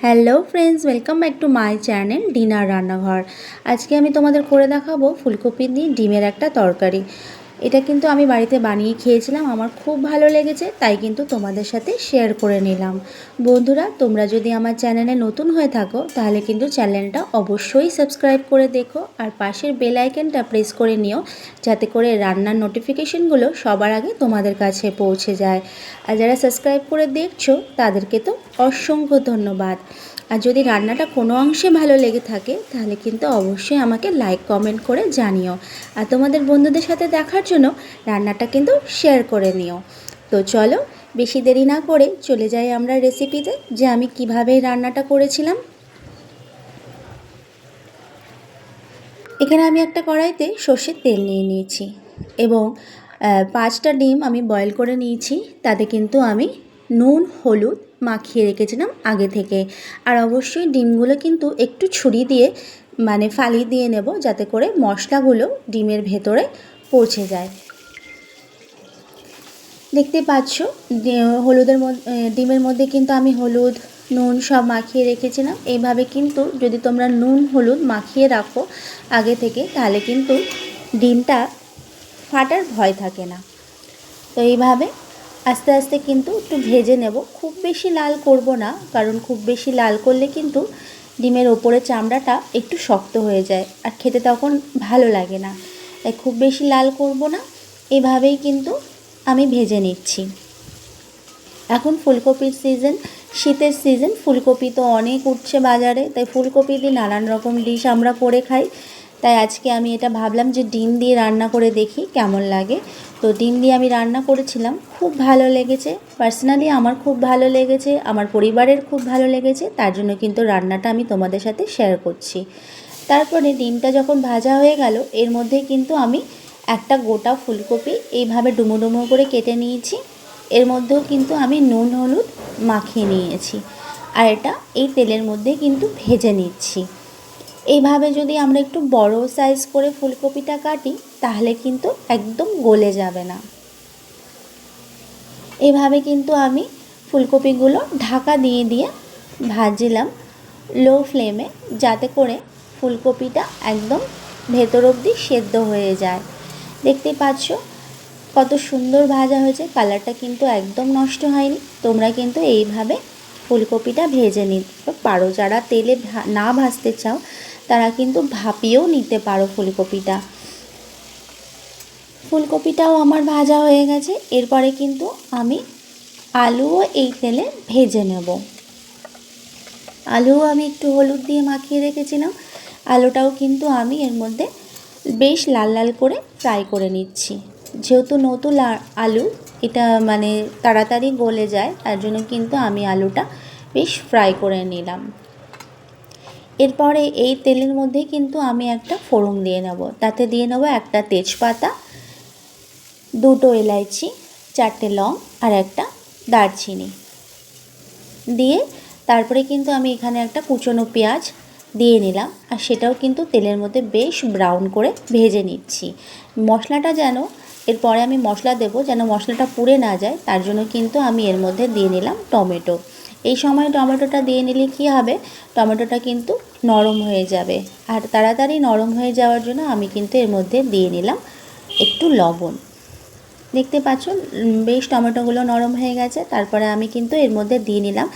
Hello friends, welcome back to my channel dinner রান্নাঘর। আজকে আমি তোমাদের করে দেখাবো ফুলকপি দিয়ে ডিমের একটা তরকারি। এটা কিন্তু আমি বাড়িতে বানিয়ে খেয়েছিলাম, আমার খুব ভালো লেগেছে, তাই কিন্তু তোমাদের সাথে শেয়ার করে নিলাম। বন্ধুরা, তোমরা যদি আমার চ্যানেলে নতুন হয়ে থাকো তাহলে কিন্তু চ্যানেলটা অবশ্যই সাবস্ক্রাইব করে দেখো আর পাশের বেল আইকনটা প্রেস করে নিও, যাতে করে রান্নার নোটিফিকেশনগুলো সবার আগে তোমাদের কাছে পৌঁছে যায়। আর যারা সাবস্ক্রাইব করে দেখছো তাদেরকে তো অসংখ্য ধন্যবাদ। আর যদি রান্নাটা কোনো অংশে ভালো লেগে থাকে তাহলে কিন্তু অবশ্যই আমাকে লাইক কমেন্ট করে জানিও। আর তোমাদের বন্ধুদের সাথে দেখার জন্য রান্নাটা কিন্তু শেয়ার করে নিও। তো চলো, বেশি দেরি না করে চলে যাই আমরা রেসিপিতে, যে আমি কিভাবে রান্নাটা করেছিলাম। এখানে আমি একটা কড়াইতে সর্ষের তেল নিয়ে নিয়েছি এবং 5টা ডিম আমি বয়েল করে নিয়েছি। তাতে কিন্তু আমি নুন হলুদ মাখিয়ে রেখেছিলাম আগে থেকে। আর অবশ্যই ডিমগুলো কিন্তু একটু ছুরি দিয়ে ফালি দিয়ে নেব, যাতে করে মশলাগুলো ডিমের ভেতরে পৌঁছে যায়। দেখতে পাচ্ছ ডিমের মধ্যে কিন্তু আমি হলুদ নুন সব মাখিয়ে রেখেছিলাম। এইভাবে কিন্তু যদি তোমরা নুন হলুদ মাখিয়ে রাখো আগে থেকে, তাহলে কিন্তু ডিমটা ফাটার ভয় থাকে না। তো এইভাবে আস্তে আস্তে কিন্তু একটু ভেজে নেব, খুব বেশি লাল করব না, কারণ খুব বেশি লাল করলে কিন্তু ডিমের ওপরে চামড়াটা একটু শক্ত হয়ে যায় আর খেতে তখন ভালো লাগে না। তাই খুব বেশি লাল করব না, এভাবেই কিন্তু আমি ভেজে নিচ্ছি। এখন ফুলকপির সিজন, শীতের সিজন, ফুলকপি তো অনেক উঠছে বাজারে, তাই ফুলকপি দিয়ে নানান রকম ডিশ আমরা করে খাই। তাই আজকে আমি এটা ভাবলাম যে ডিম দিয়ে রান্না করে দেখি কেমন লাগে। তো ডিম দিয়ে আমি রান্না করেছিলাম, খুব ভালো লেগেছে। পার্সোনালি আমার খুব ভালো লেগেছে, আমার পরিবারের খুব ভালো লেগেছে, তার জন্য কিন্তু রান্নাটা আমি তোমাদের সাথে শেয়ার করছি। তারপরে ডিমটা যখন ভাজা হয়ে গেল, এর মধ্যে কিন্তু আমি একটা গোটা ফুলকপি এইভাবে ডুমো ডুমো করে কেটে নিয়েছি। এর মধ্যেও কিন্তু আমি নুন হলুদ মাখিয়ে নিয়েছি আর এটা এই তেলের মধ্যে কিন্তু ভেজে নিচ্ছি। এইভাবে যদি আমরা একটু বড় সাইজ করে ফুলকপিটা কাটি তাহলে কিন্তু একদম গলে যাবে না। এভাবে কিন্তু আমি ফুলকপিগুলো ঢাকা দিয়ে দিয়ে ভাজছিলাম লো ফ্লেমে, যাতে করে ফুলকপিটা একদম ভেতর অবধি সেদ্ধ হয়ে যায়। দেখতে পাচ্ছ কত সুন্দর ভাজা হয়েছে, কালারটা কিন্তু একদম নষ্ট হয়নি। তোমরা কিন্তু এইভাবে ফুলকপিটা ভেজে নিতে পারো। যারা তেলে না ভাজতে চাও তারা কিন্তু ভাপিয়েও নিতে পারো ফুলকপিটা। ফুলকপিটাও আমার ভাজা হয়ে গেছে। এরপরে কিন্তু আমি আলুও এই তেলে ভেজে নেব। আলুও আমি একটু হলুদ দিয়ে মাখিয়ে রেখেছিলাম। আলুটাও কিন্তু আমি এর মধ্যে বেশ লাল লাল করে ফ্রাই করে নিচ্ছি। যেহেতু নতুন আলু, এটা তাড়াতাড়ি গলে যায়, তার জন্য কিন্তু আমি আলুটা বেশ ফ্রাই করে নিলাম। এরপরে এই তেলের মধ্যে কিন্তু আমি একটা ফোড়ন দিয়ে নেব। তাতে দিয়ে নেব একটা তেজপাতা, 2টো এলাইচি, 4টে লং আর একটা দারচিনি দিয়ে তারপরে কিন্তু আমি এখানে একটা কুচনো পেঁয়াজ দিয়ে নিলাম আর সেটাও কিন্তু তেলের মধ্যে বেশ ব্রাউন করে ভেজে নিচ্ছি। মশলাটা যেন, এরপরে আমি মশলা দেব যেন মশলাটা পুড়ে না যায়, তার জন্য কিন্তু আমি এর মধ্যে দিয়ে নিলাম টমেটো। এই সময় টমেটোটা দিয়ে নিলে কী হবে, টমেটোটা কিন্তু নরম হয়ে যাবে। আর তাড়াতাড়ি নরম হয়ে যাওয়ার জন্য আমি কিন্তু এর মধ্যে দিয়ে নিলাম একটু লবণ। দেখতে পাচ্ছ বেশ টমেটোগুলো নরম হয়ে গেছে। তারপরে আমি কিন্তু এর মধ্যে দিয়ে নিলাম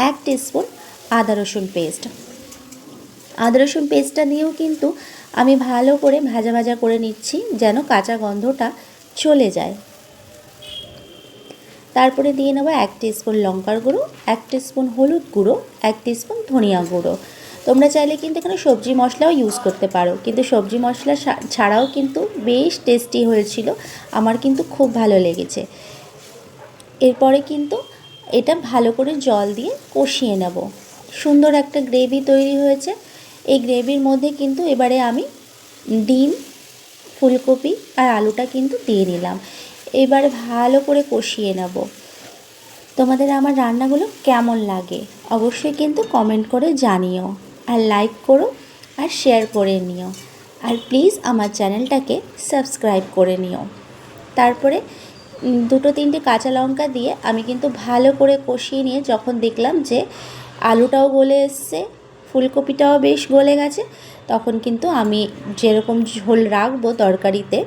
1 টিস্পুন আদা রসুন পেস্ট। আদা রসুন পেস্টটা দিয়েও কিন্তু আমি ভালো করে ভাজা ভাজা করে নিচ্ছি, যেন কাঁচা গন্ধটা চলে যায়। তারপরে দিয়ে নেব 1 টিস্পুন লঙ্কার গুঁড়ো, 1 টিস্পুন হলুদ গুঁড়ো, 1 টিস্পুন ধনিয়া গুঁড়ো। তোমরা চাইলে কিন্তু এখানে সবজি মশলাও ইউজ করতে পারো, কিন্তু সবজি মশলা ছাড়াও কিন্তু বেশ টেস্টি হয়েছিল, আমার কিন্তু খুব ভালো লেগেছে। এরপরে কিন্তু এটা ভালো করে জল দিয়ে কষিয়ে নেব। সুন্দর একটা গ্রেভি তৈরি হয়েছে। এই গ্রেভির মধ্যে কিন্তু এবারে আমি ডিম, ফুলকপি আর আলুটা কিন্তু দিয়ে নিলাম। এবারে ভালো করে কষিয়ে নেব। তোমাদের আমার রান্নাগুলো কেমন লাগে অবশ্যই কিন্তু কমেন্ট করে জানিও, আর লাইক করো আর শেয়ার করে নিও, আর প্লিজ আমার চ্যানেলটাকে সাবস্ক্রাইব করে নিও। তারপরে 2-3টে কাঁচা লঙ্কা দিয়ে আমি কিন্তু ভালো করে কষিয়ে নিয়ে যখন দেখলাম যে আলুটাও গলে এসছে, ফুলকপিটাও বেশ গলে গেছে। তখন কিন্তু আমি যেরকম ঝোল রাখবো তরকারিতে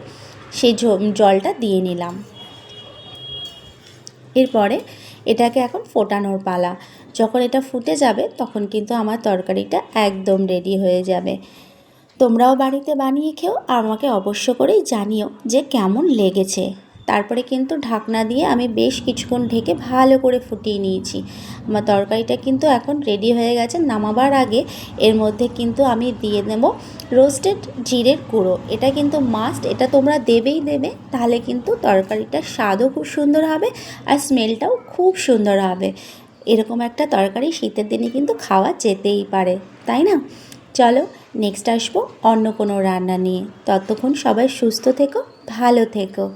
সেই জলটা দিয়ে নিলাম। এরপরে এটাকে এখন ফোটানোর পালা। যখন এটা ফুটে যাবে তখন কিন্তু আমার তরকারিটা একদম রেডি হয়ে যাবে। তোমরাও বাড়িতে বানিয়ে খেও, আর আমাকে অবশ্য করেই জানিও যে কেমন লেগেছে। তারপরে কিন্তু ঢাকনা দিয়ে আমি বেশ কিছুক্ষণ ঢেকে ভালো করে ফুটিয়ে নিয়েছি। আমার তরকারিটা কিন্তু এখন রেডি হয়ে গেছে। নামাবার আগে এর মধ্যে কিন্তু আমি দিয়ে দেব রোস্টেড জিরের গুঁড়ো। এটা কিন্তু মাস্ট, এটা তোমরা দেবেই দেবে, তাহলে কিন্তু তরকারিটার স্বাদও খুব সুন্দর হবে আর স্মেলটাও খুব সুন্দর হবে। এরকম একটা তরকারি শীতের দিনে কিন্তু খাওয়া যেতেই পারে, তাই না? চলো নেক্সট আসবো অন্য কোনো রান্না নিয়ে। ততক্ষণ সবাই সুস্থ থেকো, ভালো থেকো।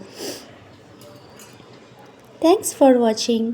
Thanks for watching.